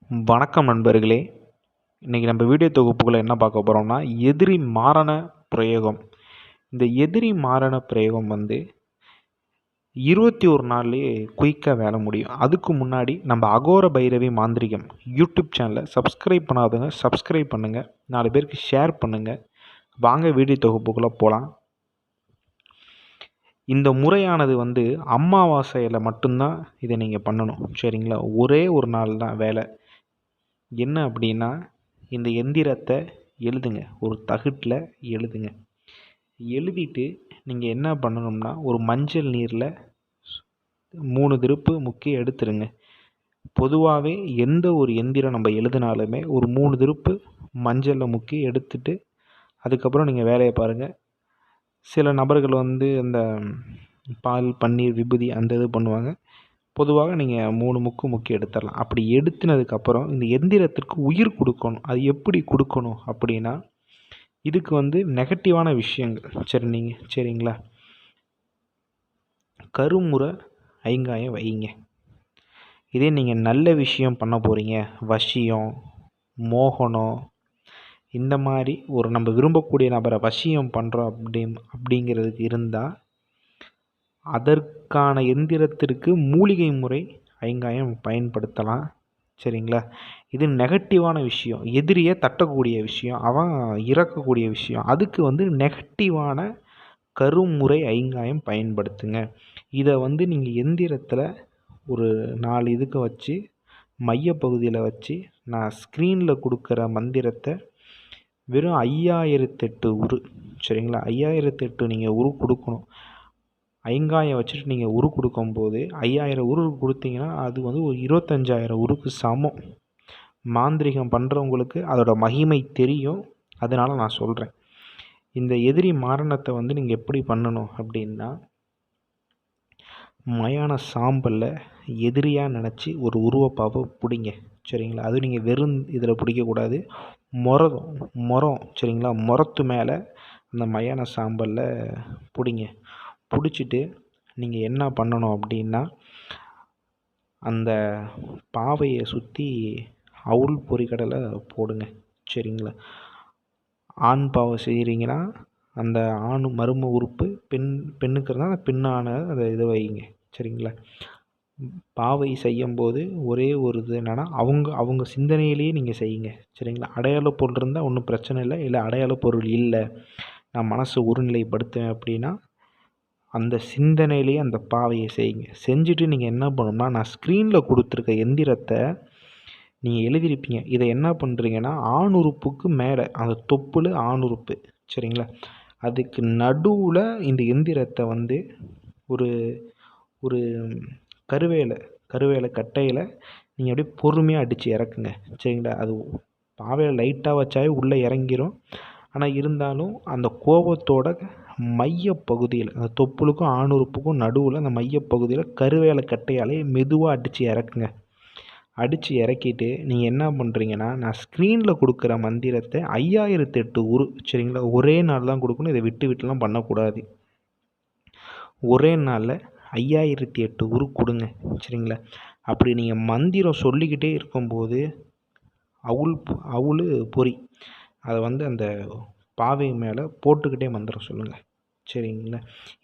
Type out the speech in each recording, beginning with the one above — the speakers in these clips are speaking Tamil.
வணக்கம் நண்பர்களே. இன்றைக்கி நம்ம வீடியோ தொகுப்புகளை என்ன பார்க்க போகிறோம்னா, எதிரி மாரண பிரயோகம். இந்த எதிரி மாரண பிரயோகம் 21 நாள்லேயே குயிக்காக வேலை முடியும். அதுக்கு முன்னாடி நம்ம அகோர பைரவி மாந்திரிகம் யூடியூப் சேனலை சப்ஸ்கிரைப் பண்ணாதவங்க சப்ஸ்கிரைப் பண்ணுங்கள், 4 பேருக்கு ஷேர் பண்ணுங்கள். வாங்க வீடியோ தொகுப்புக்குள்ளே போகலாம். இந்த முறையானது அமாவாசையில் மட்டும்தான் இதை நீங்கள் பண்ணணும், சரிங்களா? ஒரே ஒரு நாள் தான் வேலை. என்ன அப்படின்னா, இந்த எந்திரத்தை எழுதுங்க, ஒரு தகட்டில் எழுதுங்க. எழுதிட்டு நீங்கள் என்ன பண்ணணும்னா, ஒரு மஞ்சள் நீரில் 3 திருப்பு முக்கி எடுத்துருங்க. பொதுவாகவே எந்த ஒரு எந்திரம் நம்ம எழுதினாலுமே ஒரு 3 திருப்பு மஞ்சளில் முக்கி எடுத்துட்டு அதுக்கப்புறம் நீங்கள் வேலையை பாருங்கள். சில நபர்கள் இந்த பால் பன்னீர் விபூதி அந்த இது பண்ணுவாங்க. பொதுவாக நீங்கள் 3 முக்கி எடுத்துடலாம். அப்படி எடுத்துனதுக்கப்புறம் இந்த எந்திரத்திற்கு உயிர் கொடுக்கணும். அது எப்படி கொடுக்கணும் அப்படின்னா, இதுக்கு நெகட்டிவான விஷயங்கள் சரிங்களா, கருமுறை ஐங்காயம் வைங்க. இதே நீங்கள் நல்ல விஷயம் பண்ண போகிறீங்க, வசியம் மோகனம் இந்த மாதிரி ஒரு நம்ம விரும்பக்கூடிய நபரை வசியம் பண்ணுறோம் அப்படிங்கிறதுக்கு இருந்தால் அதற்கான எந்திரத்திற்கு மூலிகை முறை ஐங்காயம் பயன்படுத்தலாம், சரிங்களா? இது நெகட்டிவான விஷயம், எதிரியை தட்டக்கூடிய விஷயம், அவன் இறக்கக்கூடிய விஷயம். அதுக்கு நெகட்டிவான கருமுறை ஐங்காயம் பயன்படுத்துங்க. இதை நீங்கள் எந்திரத்தில் ஒரு 4 இதுக்கு வச்சு மையப்பகுதியில் வச்சு நான் ஸ்க்ரீனில் கொடுக்குற மந்திரத்தை வெறும் 5008 உரு, சரிங்களா? 5008 நீங்கள் உரு கொடுக்கணும். ஐங்காயம் வச்சுட்டு நீங்கள் உரு கொடுக்கும்போது 5000 உரு கொடுத்தீங்கன்னா அது ஒரு 25,000 உருக்கு சமம். மாந்திரிகம் பண்ணுறவங்களுக்கு அதோட மகிமை தெரியும். அதனால் நான் சொல்கிறேன். இந்த எதிரி மாரணத்தை நீங்கள் எப்படி பண்ணணும் அப்படின்னா, மயான சாம்பலில் எதிரியாக நினச்சி ஒரு உருவப்பாவை பிடிங்க, சரிங்களா? அது நீங்கள் வெறும் இதில் பிடிக்கக்கூடாது, முறம் சரிங்களா, முறத்து மேலே அந்த மயான சாம்பலில் பிடிங்க. பிடிச்சிட்டு நீங்கள் என்ன பண்ணணும் அப்படின்னா, அந்த பாவையை சுற்றி அவுள் பொரிகடலை போடுங்க, சரிங்களா? ஆண் பாவை செய்கிறீங்கன்னா அந்த ஆண் மர்ம உறுப்பு, பெண்ணுக்கு இருந்தால் அந்த பெண்ணான அதை இதை வைங்க, சரிங்களா? பாவை செய்யும்போது ஒரே ஒரு இது என்னென்னா, அவங்க சிந்தனையிலேயே நீங்கள் செய்யுங்க, சரிங்களா? அடையாள பொருள் இருந்தால் ஒன்றும் பிரச்சனை இல்லை அடையாள பொருள் இல்லை, நான் மனசை ஒருநிலைப்படுத்துவேன் அப்படின்னா அந்த சிந்தனையிலேயே அந்த பாவையை செய்யுங்க. செஞ்சுட்டு நீங்கள் என்ன பண்ணணும்னா, நான் ஸ்க்ரீனில் கொடுத்துருக்க எந்திரத்தை நீங்கள் எழுதியிருப்பீங்க. இதை என்ன பண்ணுறீங்கன்னா, ஆண் உறுப்புக்கு மேலே அந்த தொப்புள் ஆண் உறுப்பு, சரிங்களா? அதுக்கு நடுவில் இந்த எந்திரத்தை ஒரு ஒரு கருவேலை கட்டையில் நீங்கள் அப்படியே பொறுமையாக அடித்து இறக்குங்க, சரிங்களா? அது பாவையில் லைட்டாக வச்சாவே உள்ளே இறங்கிரும். ஆனால் இருந்தாலும் அந்த கோபத்தோட மையப்பகுதியில், அந்த தொப்புளுக்கும் ஆணுறுப்புக்கும் நடுவில் அந்த மையப்பகுதியில் கருவேலை கட்டையாலே மெதுவாக அடித்து இறக்குங்க. அடித்து இறக்கிட்டு நீங்கள் என்ன பண்ணுறீங்கன்னா, நான் ஸ்க்ரீனில் கொடுக்குற மந்திரத்தை 5008 உரு, சரிங்களா? ஒரே நாள் தான் கொடுக்கணும், இதை விட்டுலாம் பண்ணக்கூடாது. ஒரே நாளில் 5008 உரு கொடுங்க, சரிங்களா? அப்படி நீங்கள் மந்திரம் சொல்லிக்கிட்டே இருக்கும்போது அவுள் பொறி அதை அந்த பாவை மேலே போட்டுக்கிட்டே மந்திரம் சொல்லுங்கள், சரிங்களா?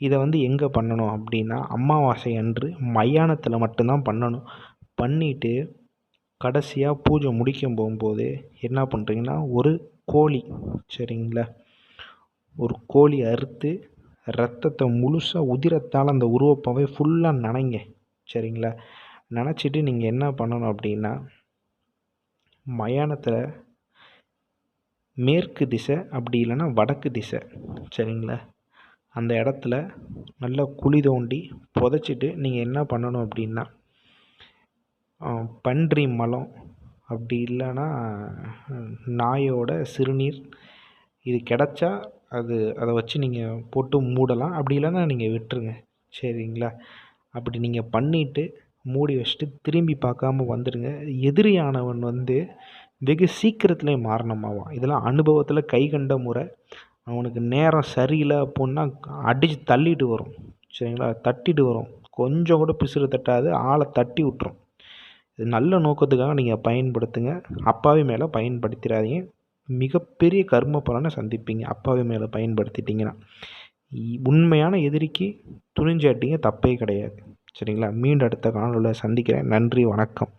இதை எங்கே பண்ணணும் அப்படின்னா, அமாவாசை அன்று மயானத்தில் மட்டும்தான் பண்ணணும். பண்ணிவிட்டு கடைசியாக பூஜை முடிக்கும் போகும்போது என்ன பண்ணுறீங்கன்னா, ஒரு கோழி, சரிங்களா, ஒரு கோழி அறுத்து ரத்தத்தை முழுசாக உதிரத்தால் அந்த உருவப்பாவை ஃபுல்லாக நனைங்க, சரிங்களா? நினச்சிட்டு நீங்கள் என்ன பண்ணணும் அப்படின்னா, மயானத்தில் மேற்கு திசை அப்படி இல்லைன்னா வடக்கு திசை, சரிங்களா, அந்த இடத்துல நல்லா குழி தோண்டி புதைச்சிட்டு நீங்கள் என்ன பண்ணணும் அப்படின்னா, பன்றி மலம் அப்படி இல்லைன்னா நாயோட சிறுநீர் இது கிடச்சா அதை வச்சு நீங்கள் போட்டு மூடலாம். அப்படி இல்லைன்னா நீங்கள் விட்டுருங்க, சரிங்களா? அப்படி நீங்கள் பண்ணிவிட்டு மூடி வச்சுட்டு திரும்பி பார்க்காம வந்துடுங்க. எதிரியானவன் வெகு சீக்கிரத்துலேயே மாரணமாவான். இதெல்லாம் அனுபவத்தில் கை கண்ட முறை. அவனுக்கு நேரம் சரியில்லை அப்படின்னா அடித்து தள்ளிட்டு வரும், சரிங்களா? தட்டிட்டு வரும், கொஞ்சம் கூட பிசுறு தட்டாது, ஆளை தட்டி விட்டுரும். இது நல்ல நோக்கத்துக்காக நீங்கள் பயன்படுத்துங்க. அப்பாவி மேலே பயன்படுத்திடாதீங்க. மிகப்பெரிய கர்ம பலனை சந்திப்பீங்க அப்பாவி மேலே பயன்படுத்திட்டிங்கன்னா. உண்மையான எதிரிக்கு துணிஞ்சாட்டிங்க தப்பே கிடையாது. சரிங்களா? மீண்டும் அடுத்த காணொளியில் சந்திக்கிறேன். நன்றி, வணக்கம்.